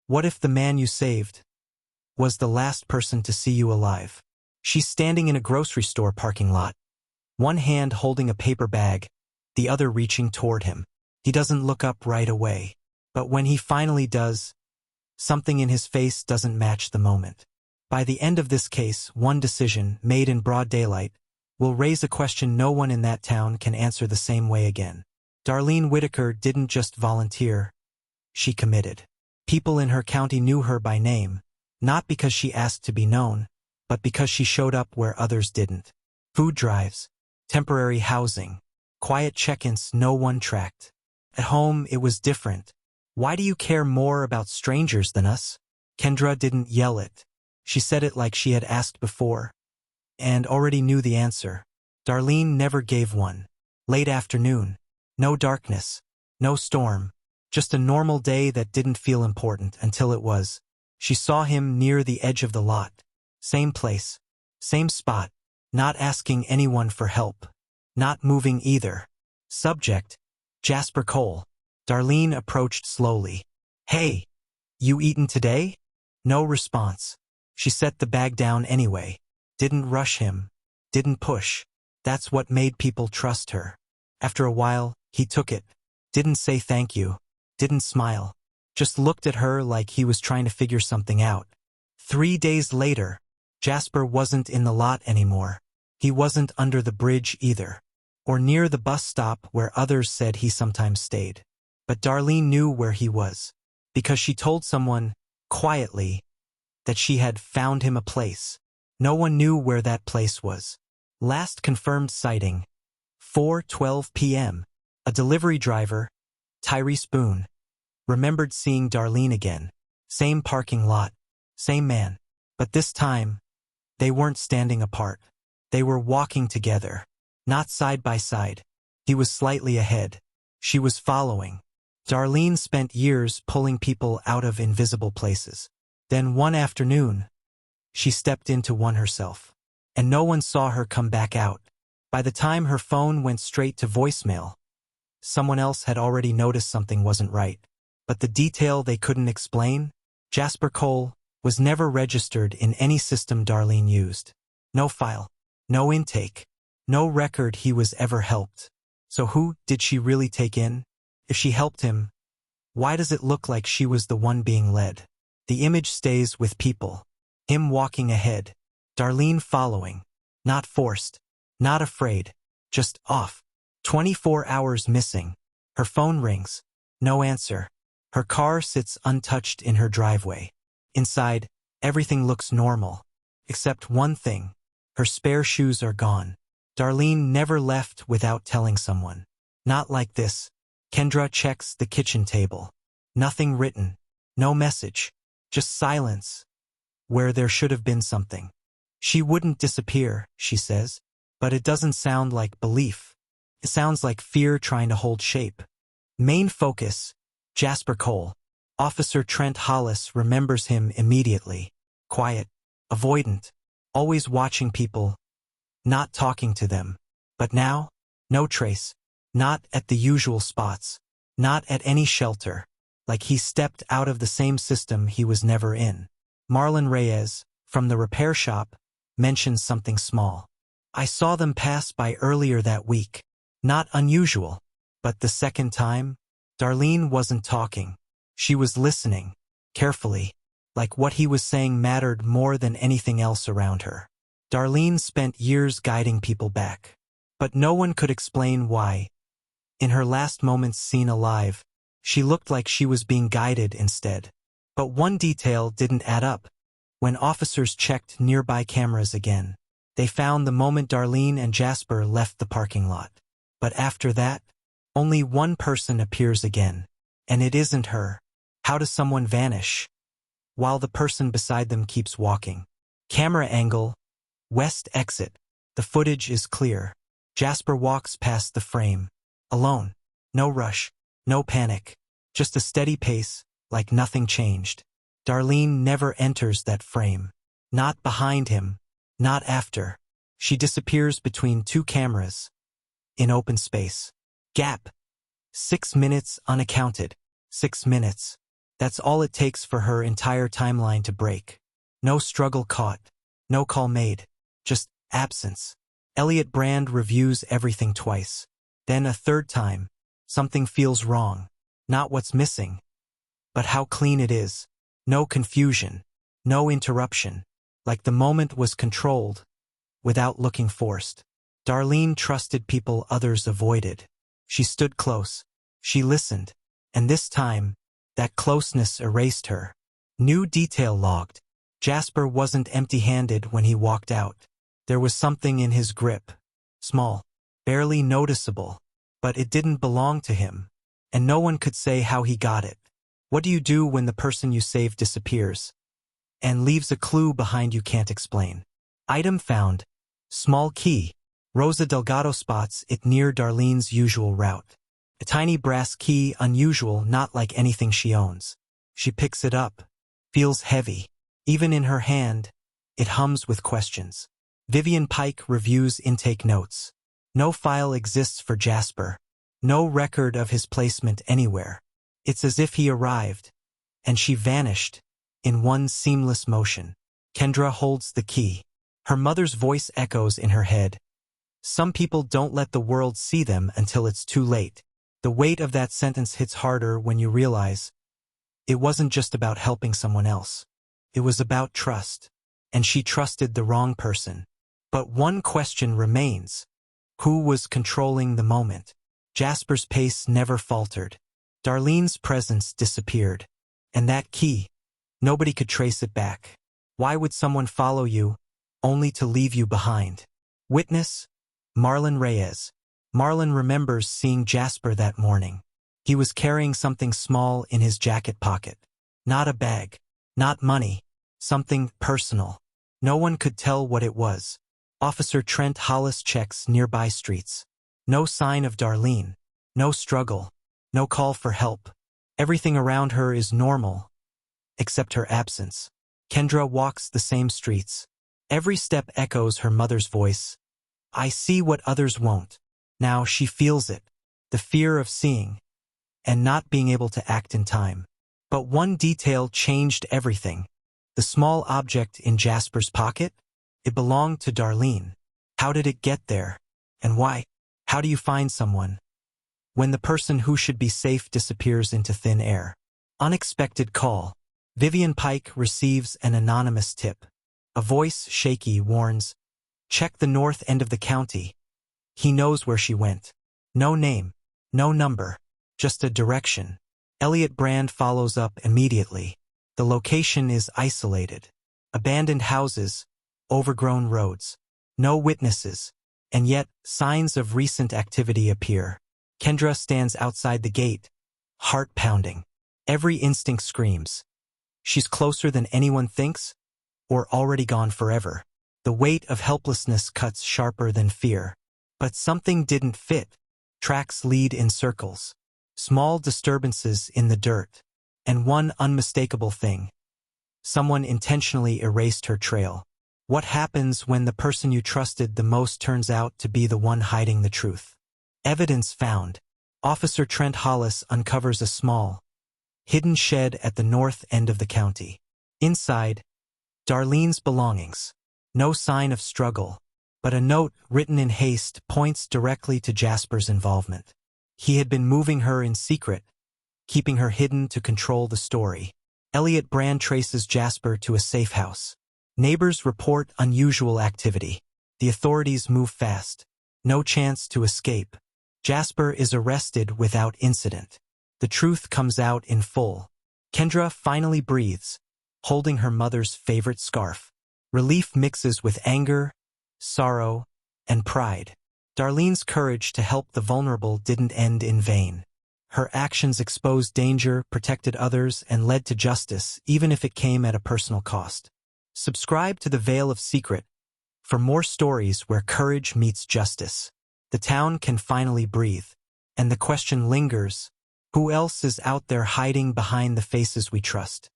What if the man you saved was the last person to see you alive? She's standing in a grocery store parking lot, one hand holding a paper bag, the other reaching toward him. He doesn't look up right away, but when he finally does, something in his face doesn't match the moment. By the end of this case, one decision, made in broad daylight, will raise a question no one in that town can answer the same way again. Darlene Whitaker didn't just volunteer, she committed. People in her county knew her by name, not because she asked to be known, but because she showed up where others didn't. Food drives, temporary housing, quiet check-ins no one tracked. At home, it was different. Why do you care more about strangers than us? Kendra didn't yell it. She said it like she had asked before, and already knew the answer. Darlene never gave one. Late afternoon. No darkness. No storm. Just a normal day that didn't feel important until it was. She saw him near the edge of the lot. Same place. Same spot. Not asking anyone for help. Not moving either. Subject: Jasper Cole. Darlene approached slowly. Hey, you eaten today? No response. She set the bag down anyway. Didn't rush him. Didn't push. That's what made people trust her. After a while, he took it. Didn't say thank you. Didn't smile. Just looked at her like he was trying to figure something out. 3 days later, Jasper wasn't in the lot anymore. He wasn't under the bridge either, or near the bus stop where others said he sometimes stayed. But Darlene knew where he was, because she told someone, quietly, that she had found him a place. No one knew where that place was. Last confirmed sighting, 4:12 p.m. A delivery driver, Tyrese Boone, remembered seeing Darlene again. Same parking lot, same man. But this time, they weren't standing apart. They were walking together, not side by side. He was slightly ahead. She was following. Darlene spent years pulling people out of invisible places. Then one afternoon, she stepped into one herself. And no one saw her come back out. By the time her phone went straight to voicemail, someone else had already noticed something wasn't right. But the detail they couldn't explain, Jasper Cole, was never registered in any system Darlene used. No file, no intake, no record he was ever helped. So who did she really take in? If she helped him, why does it look like she was the one being led? The image stays with people. Him walking ahead, Darlene following, not forced, not afraid, just off. 24 hours missing. Her phone rings. No answer. Her car sits untouched in her driveway. Inside, everything looks normal. Except one thing. Her spare shoes are gone. Darlene never left without telling someone. Not like this. Kendra checks the kitchen table. Nothing written. No message. Just silence. Where there should have been something. She wouldn't disappear, she says. But it doesn't sound like belief. It sounds like fear trying to hold shape. Main focus: Jasper Cole. Officer Trent Hollis remembers him immediately. Quiet, avoidant, always watching people, not talking to them. But now, no trace. Not at the usual spots. Not at any shelter. Like he stepped out of the same system he was never in. Marlon Reyes, from the repair shop, mentions something small. I saw them pass by earlier that week. Not unusual. But the second time, Darlene wasn't talking. She was listening, carefully, like what he was saying mattered more than anything else around her. Darlene spent years guiding people back. But no one could explain why. In her last moments seen alive, she looked like she was being guided instead. But one detail didn't add up. When officers checked nearby cameras again, they found the moment Darlene and Jasper left the parking lot. But after that, only one person appears again. And it isn't her. How does someone vanish while the person beside them keeps walking? Camera angle, west exit. The footage is clear. Jasper walks past the frame. Alone. No rush. No panic. Just a steady pace, like nothing changed. Darlene never enters that frame. Not behind him. Not after. She disappears between two cameras. In open space. Gap. 6 minutes unaccounted. 6 minutes. That's all it takes for her entire timeline to break. No struggle caught. No call made. Just absence. Elliot Brand reviews everything twice. Then a third time. Something feels wrong. Not what's missing, but how clean it is. No confusion. No interruption. Like the moment was controlled, without looking forced. Darlene trusted people others avoided. She stood close. She listened. And this time, that closeness erased her. New detail logged. Jasper wasn't empty-handed when he walked out. There was something in his grip. Small. Barely noticeable. But it didn't belong to him. And no one could say how he got it. What do you do when the person you saved disappears and leaves a clue behind you can't explain? Item found. Small key. Rosa Delgado spots it near Darlene's usual route. A tiny brass key, unusual, not like anything she owns. She picks it up. Feels heavy. Even in her hand, it hums with questions. Vivian Pike reviews intake notes. No file exists for Jasper. No record of his placement anywhere. It's as if he arrived, and she vanished, in one seamless motion. Kendra holds the key. Her mother's voice echoes in her head. Some people don't let the world see them until it's too late. The weight of that sentence hits harder when you realize it wasn't just about helping someone else. It was about trust, and she trusted the wrong person. But one question remains. Who was controlling the moment? Jasper's pace never faltered. Darlene's presence disappeared. And that key, nobody could trace it back. Why would someone follow you, only to leave you behind? Witness? Marlon Reyes. Marlon remembers seeing Jasper that morning. He was carrying something small in his jacket pocket. Not a bag. Not money. Something personal. No one could tell what it was. Officer Trent Hollis checks nearby streets. No sign of Darlene. No struggle. No call for help. Everything around her is normal, except her absence. Kendra walks the same streets. Every step echoes her mother's voice. I see what others won't. Now she feels it. The fear of seeing and not being able to act in time. But one detail changed everything. The small object in Jasper's pocket? It belonged to Darlene. How did it get there? And why? How do you find someone when the person who should be safe disappears into thin air? Unexpected call. Vivian Pike receives an anonymous tip. A voice, shaky, warns, check the north end of the county. He knows where she went. No name. No number. Just a direction. Elliot Brand follows up immediately. The location is isolated. Abandoned houses. Overgrown roads. No witnesses. And yet, signs of recent activity appear. Kendra stands outside the gate, heart pounding. Every instinct screams. She's closer than anyone thinks, or already gone forever. The weight of helplessness cuts sharper than fear. But something didn't fit. Tracks lead in circles. Small disturbances in the dirt. And one unmistakable thing. Someone intentionally erased her trail. What happens when the person you trusted the most turns out to be the one hiding the truth? Evidence found. Officer Trent Hollis uncovers a small, hidden shed at the north end of the county. Inside, Darlene's belongings. No sign of struggle, but a note written in haste points directly to Jasper's involvement. He had been moving her in secret, keeping her hidden to control the story. Elliot Brand traces Jasper to a safe house. Neighbors report unusual activity. The authorities move fast. No chance to escape. Jasper is arrested without incident. The truth comes out in full. Kendra finally breathes, holding her mother's favorite scarf. Relief mixes with anger, sorrow, and pride. Darlene's courage to help the vulnerable didn't end in vain. Her actions exposed danger, protected others, and led to justice, even if it came at a personal cost. Subscribe to The Veil of Secret for more stories where courage meets justice. The town can finally breathe. And the question lingers, who else is out there hiding behind the faces we trust?